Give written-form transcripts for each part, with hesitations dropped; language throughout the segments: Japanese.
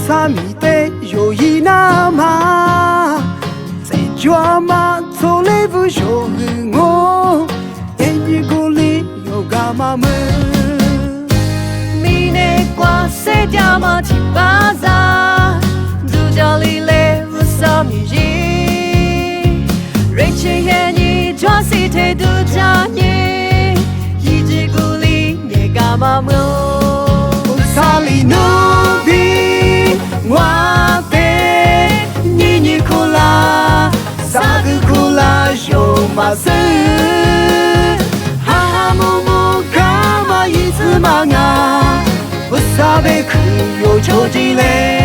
さみてよいなま在家嘛做了不有我眼睛鼓里有干嘛么米内瓜塞掉嘛提巴扎独角里嘞不少米人瑞切眼你抓西特独角你一只鼓里你干嘛么萨里努比我的你你哭啦萨个哭啦有嘛事哈哈木木干嘛一直忙啊我萨贝克有求积累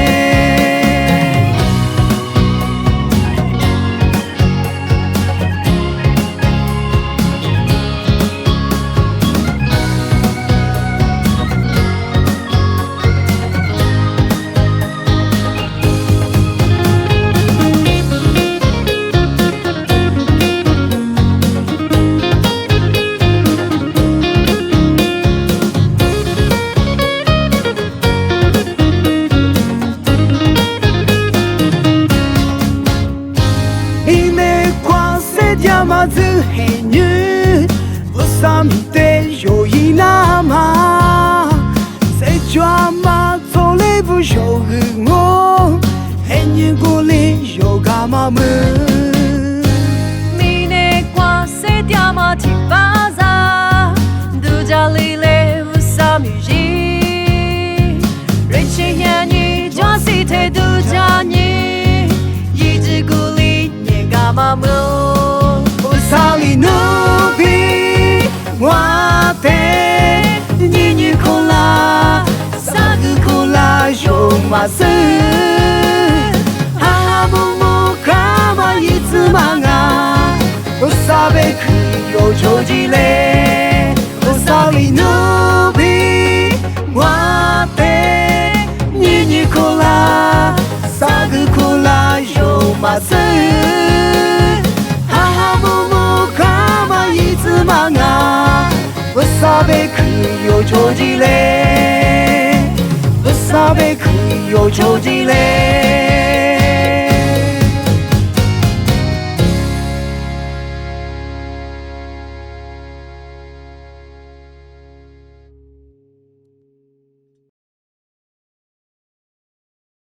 まず変にうさみてよいなませちゃまそれ不有我変に鼓励有干嘛么米内瓜塞掉嘛提巴扎独角里嘞不少米人瑞切眼你抓西特独角你一只鼓励你干嘛么萨里努比我的你你哭啦萨个哭啦有嘛事哈哈木木干嘛一直忙啊我萨贝克有求积累我萨里努比我的你你哭啦萨个哭啦有嘛事忙啊，我萨贝克有求积累，我萨贝克有求积累。